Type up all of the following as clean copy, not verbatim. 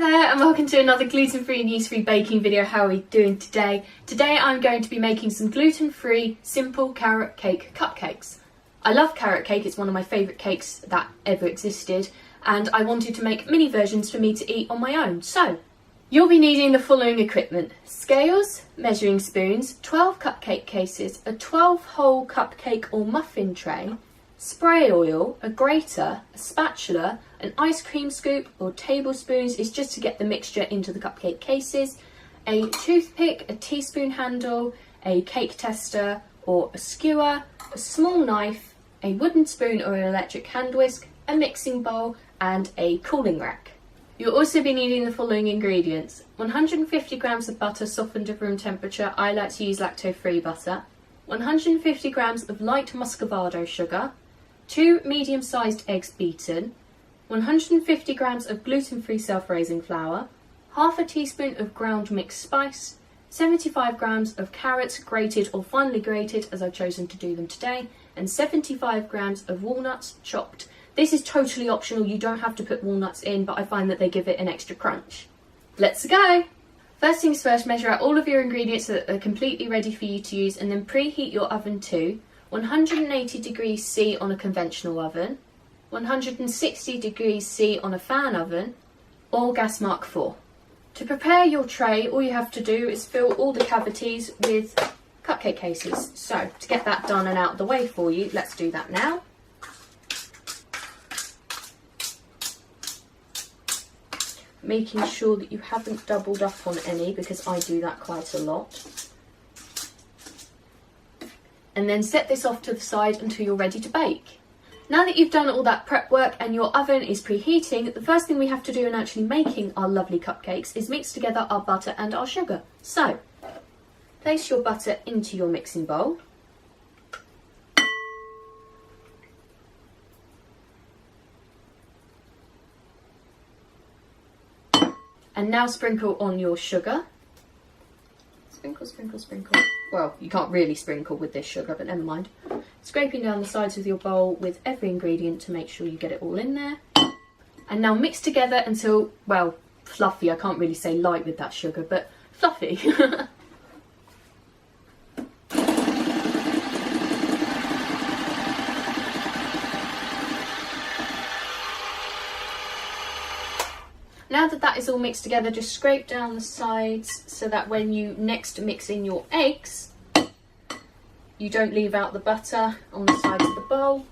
there and welcome to another gluten-free and yeast-free baking video. How are we doing today? Today I'm going to be making some gluten-free simple carrot cake cupcakes. I love carrot cake, it's one of my favourite cakes that ever existed, and I wanted to make mini versions for me to eat on my own. So, you'll be needing the following equipment: scales, measuring spoons, 12 cupcake cases, a 12-hole cupcake or muffin tray, spray oil, a grater, a spatula, an ice cream scoop or tablespoons is just to get the mixture into the cupcake cases, a toothpick, a teaspoon handle, a cake tester or a skewer, a small knife, a wooden spoon or an electric hand whisk, a mixing bowl and a cooling rack. You'll also be needing the following ingredients: 150 grams of butter softened to room temperature, I like to use lactose-free butter, 150 grams of light Muscovado sugar, 2 medium-sized eggs beaten, 150 grams of gluten-free self-raising flour, half a teaspoon of ground mixed spice, 75 grams of carrots grated or finely grated as I've chosen to do them today, and 75 grams of walnuts chopped. This is totally optional, you don't have to put walnuts in, but I find that they give it an extra crunch. Let's go! First things first, measure out all of your ingredients so that they're completely ready for you to use, and then preheat your oven to 180 degrees C on a conventional oven, 160 degrees C on a fan oven, or gas mark 4. To prepare your tray, all you have to do is fill all the cavities with cupcake cases. So, to get that done and out of the way for you, let's do that now. Making sure that you haven't doubled up on any, because I do that quite a lot. And then set this off to the side until you're ready to bake. Now that you've done all that prep work and your oven is preheating, the first thing we have to do in actually making our lovely cupcakes is mix together our butter and our sugar. So, place your butter into your mixing bowl. And now sprinkle on your sugar. Sprinkle, sprinkle, sprinkle. Well, you can't really sprinkle with this sugar, but never mind. Scraping down the sides of your bowl with every ingredient to make sure you get it all in there. And now mix together until, well, fluffy. I can't really say light with that sugar, but fluffy. Now that that is all mixed together, just scrape down the sides so that when you next mix in your eggs, you don't leave out the butter on the sides of the bowl.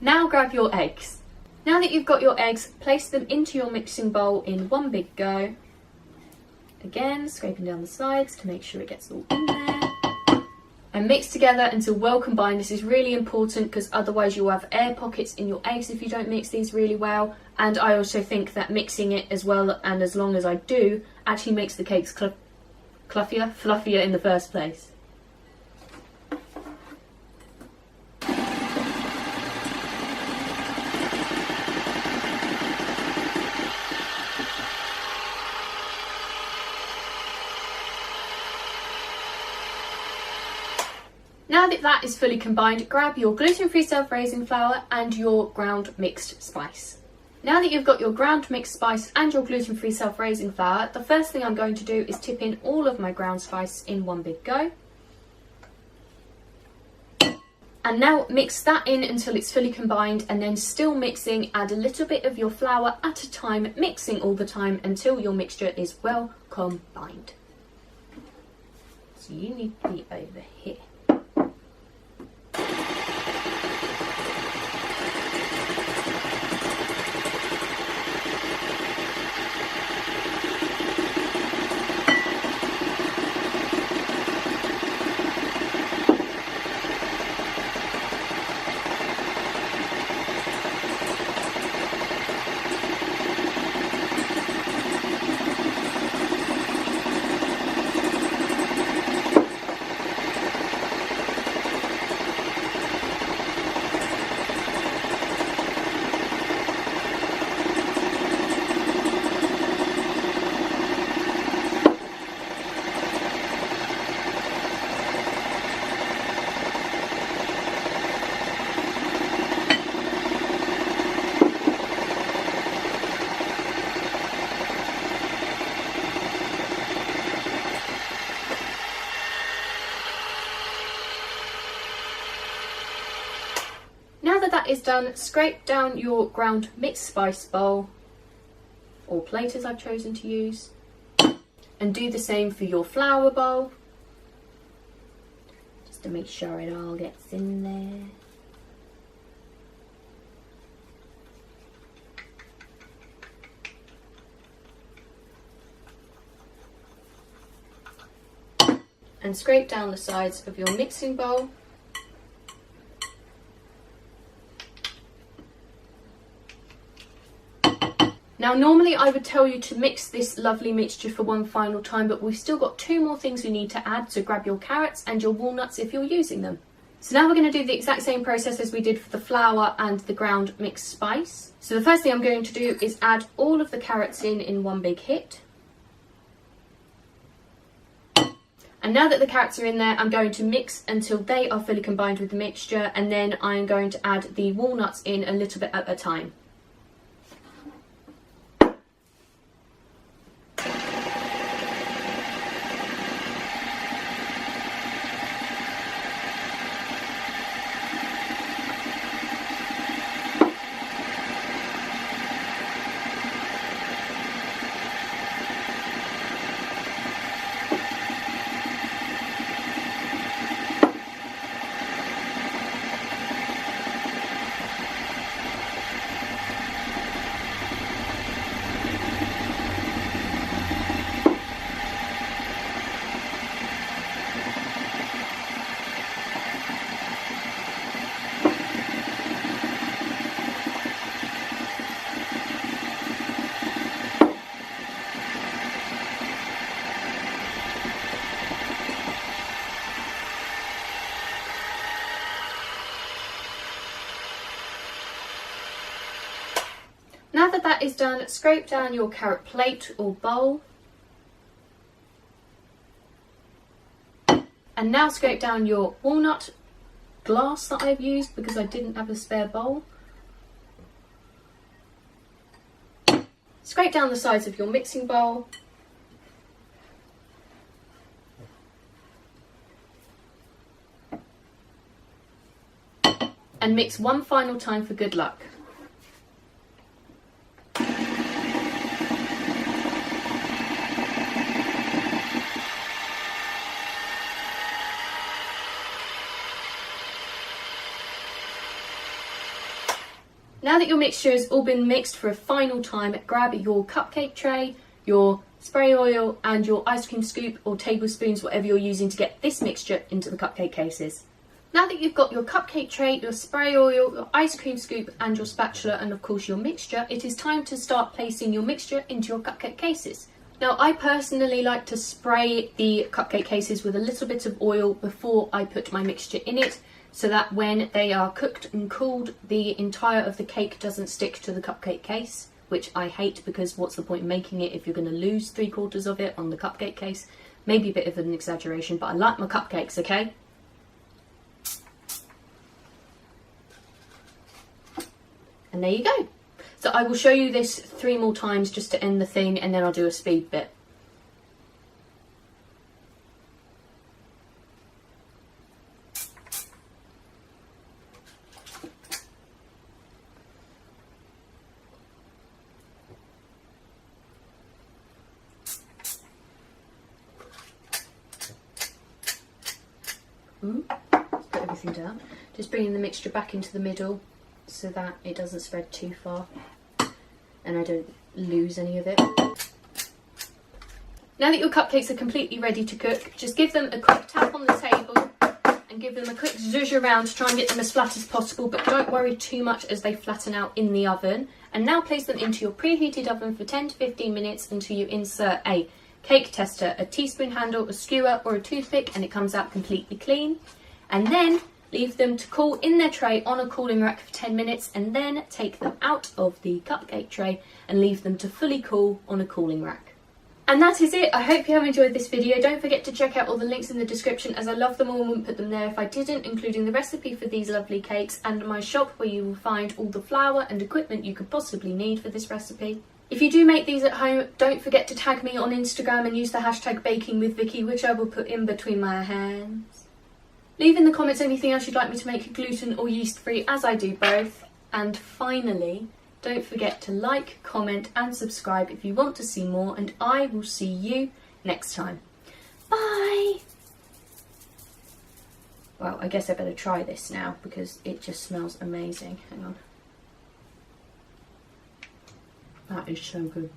Now grab your eggs. Now that you've got your eggs, place them into your mixing bowl in one big go. Again, scraping down the sides to make sure it gets all in there. And mix together until well combined. This is really important because otherwise you'll have air pockets in your eggs if you don't mix these really well. And I also think that mixing it as well and as long as I do actually makes the cakes fluffier in the first place. Now that that is fully combined, grab your gluten-free self-raising flour and your ground mixed spice. Now that you've got your ground mixed spice and your gluten-free self-raising flour, the first thing I'm going to do is tip in all of my ground spice in one big go. And now mix that in until it's fully combined, and then still mixing, add a little bit of your flour at a time, mixing all the time until your mixture is well combined. So you need to be over here. that is done, scrape down your ground mixed spice bowl, or plate as I've chosen to use, and do the same for your flour bowl, just to make sure it all gets in there. And scrape down the sides of your mixing bowl. Now normally I would tell you to mix this lovely mixture for one final time, but we've still got 2 more things we need to add, so grab your carrots and your walnuts if you're using them. So now we're going to do the exact same process as we did for the flour and the ground mixed spice. So the first thing I'm going to do is add all of the carrots in one big hit. And now that the carrots are in there, I'm going to mix until they are fully combined with the mixture, and then I'm going to add the walnuts in a little bit at a time. Now that that is done, scrape down your carrot plate or bowl. And now scrape down your walnut glass that I've used because I didn't have a spare bowl. Scrape down the sides of your mixing bowl. And mix one final time for good luck. Now that your mixture has all been mixed for a final time, grab your cupcake tray, your spray oil and your ice cream scoop or tablespoons, whatever you're using to get this mixture into the cupcake cases. Now that you've got your cupcake tray, your spray oil, your ice cream scoop and your spatula and of course your mixture, it is time to start placing your mixture into your cupcake cases. Now I personally like to spray the cupcake cases with a little bit of oil before I put my mixture in it, so that when they are cooked and cooled, the entire of the cake doesn't stick to the cupcake case, which I hate because what's the point in making it if you're going to lose 3/4 of it on the cupcake case? Maybe a bit of an exaggeration, but I like my cupcakes, okay? And there you go. So I will show you this 3 more times just to end the thing, and then I'll do a speed bit. Let's put everything down. Just bringing the mixture back into the middle so that it doesn't spread too far and I don't lose any of it. Now that your cupcakes are completely ready to cook, just give them a quick tap on the table and give them a quick zhuzh around to try and get them as flat as possible, but don't worry too much as they flatten out in the oven. And now place them into your preheated oven for 10 to 15 minutes until you insert a cake tester, a teaspoon handle, a skewer or a toothpick, and it comes out completely clean. And then leave them to cool in their tray on a cooling rack for 10 minutes, and then take them out of the cupcake tray and leave them to fully cool on a cooling rack. And that is it. I hope you have enjoyed this video. Don't forget to check out all the links in the description, as I love them all and wouldn't put them there if I didn't, including the recipe for these lovely cakes and my shop where you will find all the flour and equipment you could possibly need for this recipe. If you do make these at home, don't forget to tag me on Instagram and use the hashtag bakingwithvickiie, which I will put in between my hands. Leave in the comments anything else you'd like me to make gluten or yeast free, as I do both. And finally, don't forget to like, comment and subscribe if you want to see more, and I will see you next time. Bye! Well, I guess I better try this now because it just smells amazing. Hang on. That is so good.